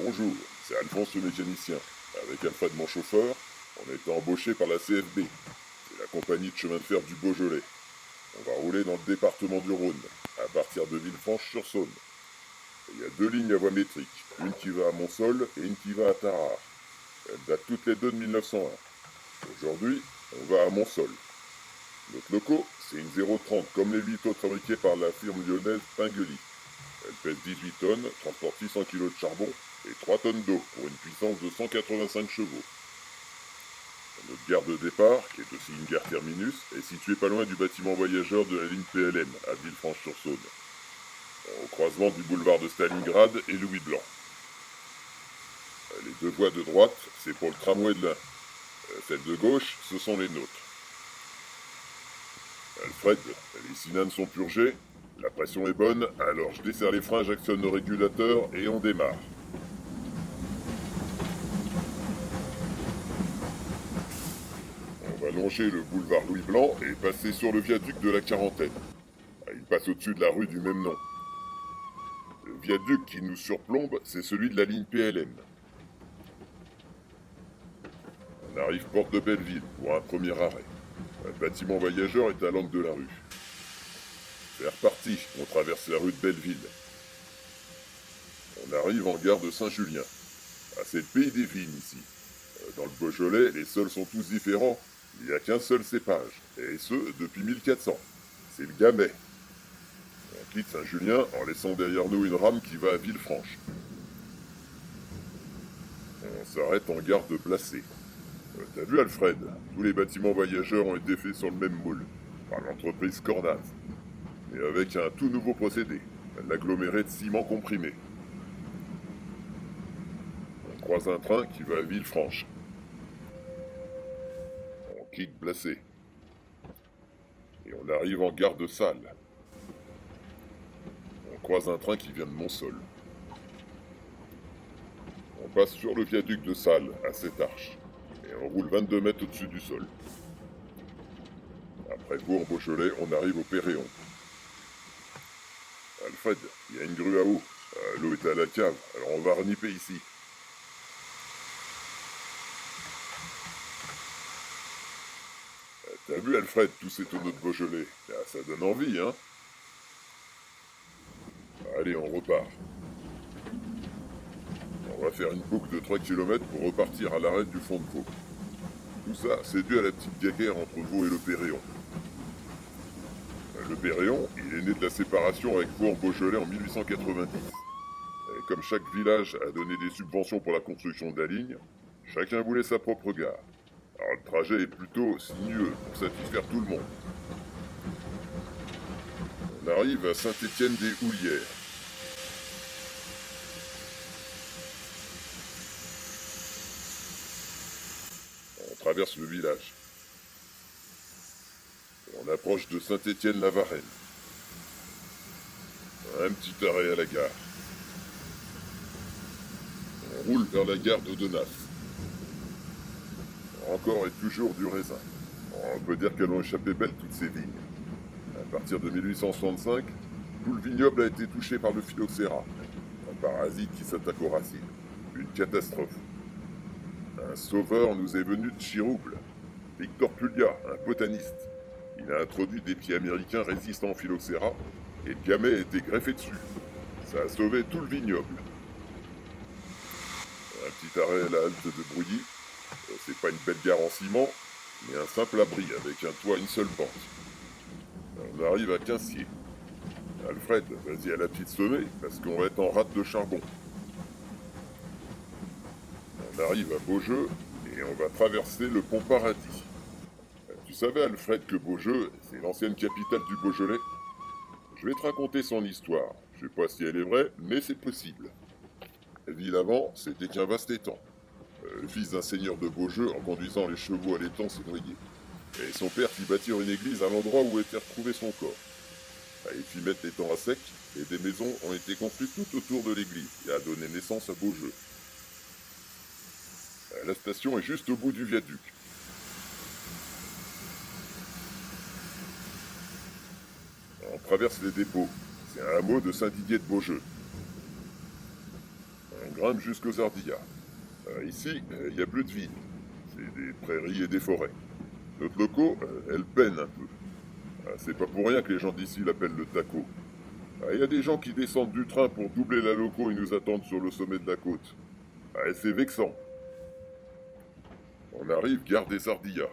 Bonjour, c'est Alphonse le mécanicien. Avec Alfred mon chauffeur, on a été embauché par la CFB. C'est la compagnie de chemin de fer du Beaujolais. On va rouler dans le département du Rhône, à partir de Villefranche-sur-Saône. Il y a deux lignes à voie métrique, une qui va à Montsol et une qui va à Tarare. Elles datent toutes les deux de 1901. Aujourd'hui, on va à Montsol. Notre loco, c'est une 030 comme les 8 autres fabriqués par la firme lyonnaise Pinguely. Elle pèse 18 tonnes, transporte 600 kg de charbon et 3 tonnes d'eau pour une puissance de 185 chevaux. Notre gare de départ, qui est aussi une gare terminus, est située pas loin du bâtiment voyageur de la ligne PLM à Villefranche-sur-Saône, au croisement du boulevard de Stalingrad et Louis Blanc. Les deux voies de droite, c'est pour le tramway de l'Ain. Celles de gauche, ce sont les nôtres. Alfred, les cinanes sont purgées, la pression est bonne, alors je desserre les freins, j'actionne le régulateur et on démarre. On va longer le boulevard Louis Blanc et passer sur le viaduc de la Quarantaine. Il passe au-dessus de la rue du même nom. Le viaduc qui nous surplombe, c'est celui de la ligne PLM. On arrive porte de Belleville pour un premier arrêt. Le bâtiment voyageur est à l'angle de la rue. C'est reparti, on traverse la rue de Belleville. On arrive en gare de Saint-Julien. Ah, c'est le pays des vignes ici. Dans le Beaujolais, les sols sont tous différents. Il n'y a qu'un seul cépage, et ce, depuis 1400. C'est le Gamay. On quitte Saint-Julien en laissant derrière nous une rame qui va à Villefranche. On s'arrête en gare de Placé. T'as vu Alfred? Tous les bâtiments voyageurs ont été faits sur le même moule, par l'entreprise Cornaz, mais avec un tout nouveau procédé, l'aggloméré de ciment comprimé. On croise un train qui va à Villefranche. On quitte Placé. Et on arrive en gare de Salles. On croise un train qui vient de Montsol. On passe sur le viaduc de Salles, à cette arche, et on roule 22 mètres au-dessus du sol. Après Bourg-Beaujolais, on arrive au Péréon. Alfred, il y a une grue à eau. L'eau est à la cave, alors on va reniper ici. T'as vu Alfred, tous ces tonneaux de Beaujolais? Ça donne envie, hein? Allez, on repart. On va faire une boucle de 3 km pour repartir à l'arrêt du fond de Vaux. Tout ça, c'est dû à la petite guerre entre Vaux et le Péréon. Le Péréon, il est né de la séparation avec Vaux-en-Beaujolais en 1890. Et comme chaque village a donné des subventions pour la construction de la ligne, chacun voulait sa propre gare. Alors le trajet est plutôt sinueux pour satisfaire tout le monde. On arrive à Saint-Étienne-des-Houlières. On traverse le village. On approche de Saint-Étienne-la-Varenne. Un petit arrêt à la gare. On roule vers la gare d'Audenas. Encore et toujours du raisin. On peut dire qu'elles ont échappé belles toutes ces vignes. À partir de 1865, tout le vignoble a été touché par le phylloxéra, un parasite qui s'attaque aux racines. Une catastrophe. Un sauveur nous est venu de Chirouble. Victor Pullia, un botaniste. Il a introduit des pieds américains résistants au phylloxéra et le gamay a été greffé dessus. Ça a sauvé tout le vignoble. Un petit arrêt à la halte de Brouilly. C'est pas une belle gare en ciment, mais un simple abri avec un toit, une seule porte. On arrive à Quincier. Alfred, vas-y à la petite semée, parce qu'on va être en rate de charbon. On arrive à Beaujeu, et on va traverser le pont Paradis. Tu savais, Alfred, que Beaujeu, c'est l'ancienne capitale du Beaujolais? Je vais te raconter son histoire. Je sais pas si elle est vraie, mais c'est possible. La ville avant, c'était qu'un vaste étang. Le fils d'un seigneur de Beaujeu, en conduisant les chevaux à l'étang, s'est noyé. Et son père fit bâtir une église à l'endroit où était retrouvé son corps. Il fit mettre l'étang à sec, et des maisons ont été construites tout autour de l'église, et a donné naissance à Beaujeu. La station est juste au bout du viaduc. On traverse les dépôts. C'est un hameau de Saint-Didier de Beaujeu. On grimpe jusqu'aux Ardillas. Ici, il n'y a plus de vie. C'est des prairies et des forêts. Notre loco, elle peine un peu. C'est pas pour rien que les gens d'ici l'appellent le taco. Il y a des gens qui descendent du train pour doubler la loco et nous attendent sur le sommet de la côte. Et c'est vexant. On arrive gare des Ardillas.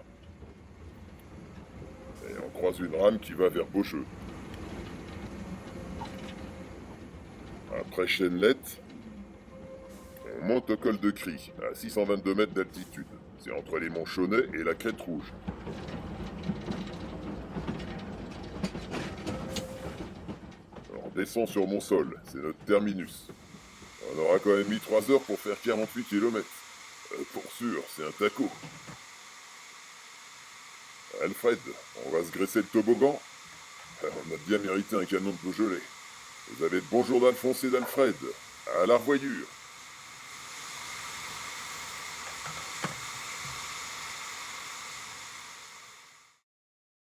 Et on croise une rame qui va vers Beaucheux. Après Chenelette, on monte au col de Cry, à 622 mètres d'altitude. C'est entre les monts Chaunet et la Crête Rouge. On descend sur Montsol, c'est notre terminus. On aura quand même mis 3 heures pour faire 48 km. Pour sûr, c'est un taco. Alfred, on va se graisser le toboggan. On a bien mérité un canon de Beaujolais. Vous avez de bonjour d'Alphonse et d'Alfred. À la revoyure.